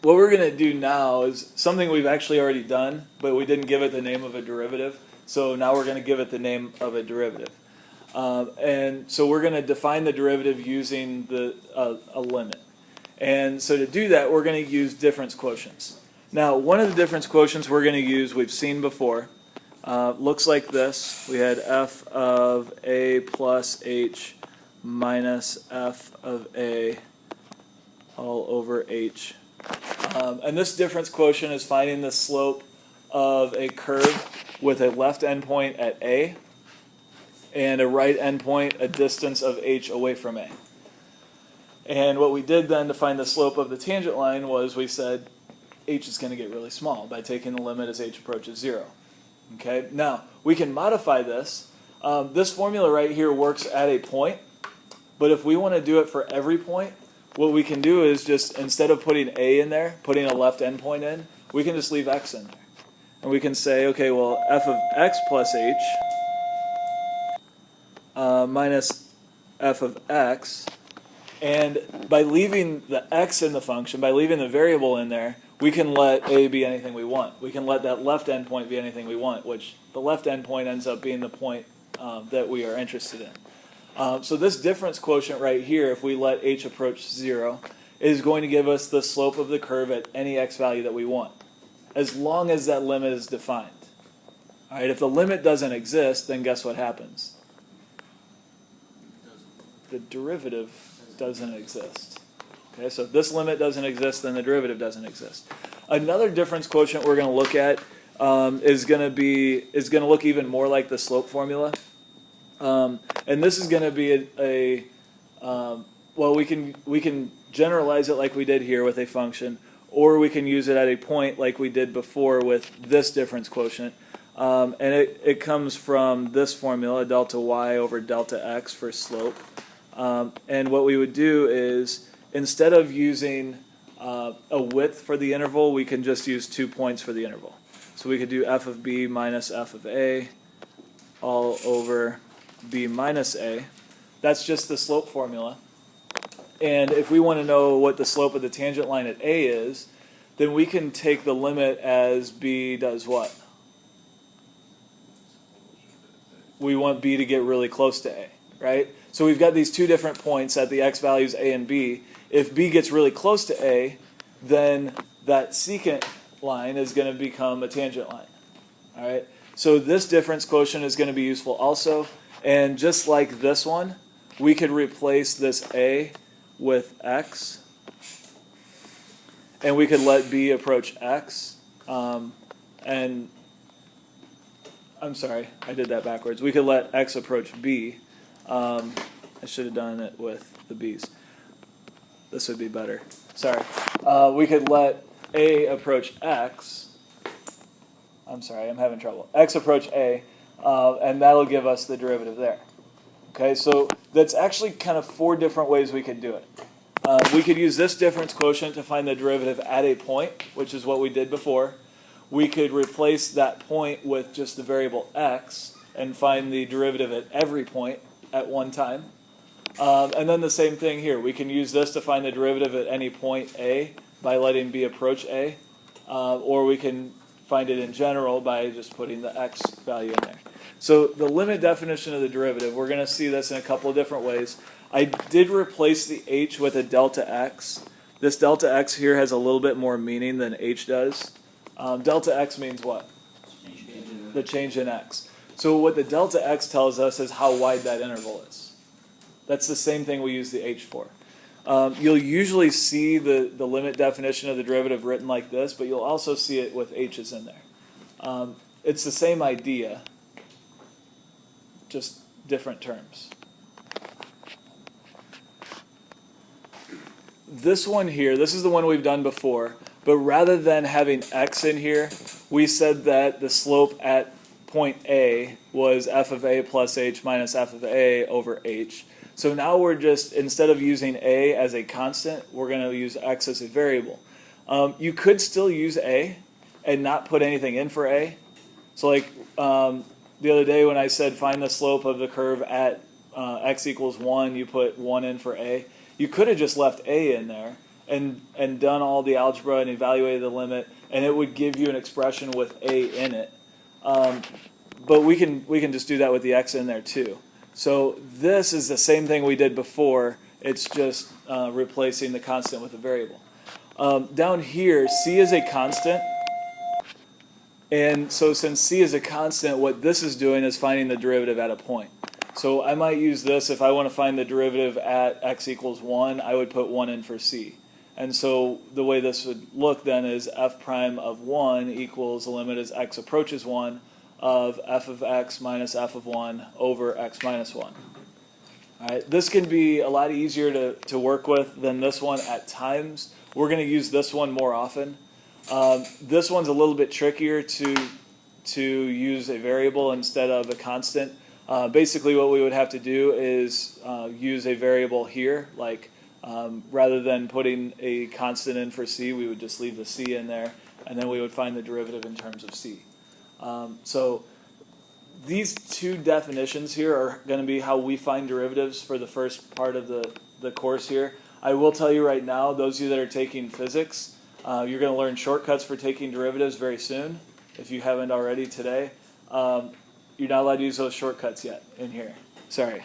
what we're going to do now is something we've actually already done, but we didn't give it the name of a derivative. So now we're going to give it the name of a derivative. And so we're going to define the derivative using a limit. And so to do that, we're going to use difference quotients. Now, one of the difference quotients we're going to use, we've seen before, looks like this. We had f of a plus h minus f of a all over h. And this difference quotient is finding the slope of a curve with a left endpoint at a and a right endpoint a distance of h away from a. And what we did then to find the slope of the tangent line was we said h is going to get really small by taking the limit as h approaches 0. Okay. Now, we can modify this. This formula right here works at a point, but if we want to do it for every point, what we can do is just, instead of putting a in there, putting a left endpoint in, we can just leave x in there. And we can say, okay, well, f of x plus h minus f of x, and by leaving the x in the function, by leaving the variable in there, we can let a be anything we want. We can let that left endpoint be anything we want, which the left endpoint ends up being the point that we are interested in. So this difference quotient right here, if we let h approach 0, is going to give us the slope of the curve at any x value that we want, as long as that limit is defined. All right, if the limit doesn't exist, then guess what happens? The derivative doesn't exist. Okay, so if this limit doesn't exist, then the derivative doesn't exist. Another difference quotient we're going to look at is going to look even more like the slope formula. And this is going to be well, we can generalize it like we did here with a function, or we can use it at a point like we did before with this difference quotient. And it comes from this formula, delta y over delta x for slope. And what we would do is, instead of using a width for the interval, we can just use 2 points for the interval. So we could do f of b minus f of a all over b minus a. That's just the slope formula. And if we want to know what the slope of the tangent line at a is, then we can take the limit as b does what? We want b to get really close to a, right? So we've got these two different points at the x values a and b. If b gets really close to a, then that secant line is going to become a tangent line. All right? So this difference quotient is going to be useful also. And just like this one, we could replace this a with x. And we could let b approach x. And I'm sorry, I did that backwards. We could let x approach b. I should have done it with the b's. This would be better. Sorry. We could let a approach x. I'm sorry, I'm having trouble. X approach a, and that'll give us the derivative there. Okay, so that's actually kind of 4 different ways we could do it. We could use this difference quotient to find the derivative at a point, which is what we did before. We could replace that point with just the variable x and find the derivative at every point at one time. And then the same thing here. We can use this to find the derivative at any point a by letting b approach a, or we can find it in general by just putting the x value in there. So the limit definition of the derivative, we're going to see this in a couple of different ways. I did replace the h with a delta x. This delta x here has a little bit more meaning than h does. Delta x means what? The change in x. So what the delta x tells us is how wide that interval is. That's the same thing we use the h for. You'll usually see the limit definition of the derivative written like this, but you'll also see it with h's in there. It's the same idea, just different terms. This one here, this is the one we've done before, but rather than having x in here, we said that the slope at point A was f of a plus h minus f of a over h. So now we're just, instead of using a as a constant, we're going to use x as a variable. You could still use a and not put anything in for a. So like the other day when I said find the slope of the curve at x equals 1, you put 1 in for a. You could have just left a in there and done all the algebra and evaluated the limit, and it would give you an expression with a in it. But we can just do that with the x in there too. So this is the same thing we did before. It's just replacing the constant with a variable. Down here, c is a constant. And so since c is a constant, what this is doing is finding the derivative at a point. So I might use this if I want to find the derivative at x equals 1, I would put 1 in for c. And so the way this would look then is f prime of 1 equals the limit as x approaches 1 of f of x minus f of 1 over x minus 1. All right, this can be a lot easier to work with than this one at times. We're going to use this one more often. This one's a little bit trickier to use a variable instead of a constant. Basically what we would have to do is use a variable here, like rather than putting a constant in for c, we would just leave the c in there, and then we would find the derivative in terms of c. So these two definitions here are going to be how we find derivatives for the first part of the course here. I will tell you right now, those of you that are taking physics, you're going to learn shortcuts for taking derivatives very soon, if you haven't already today. You're not allowed to use those shortcuts yet in here. Sorry.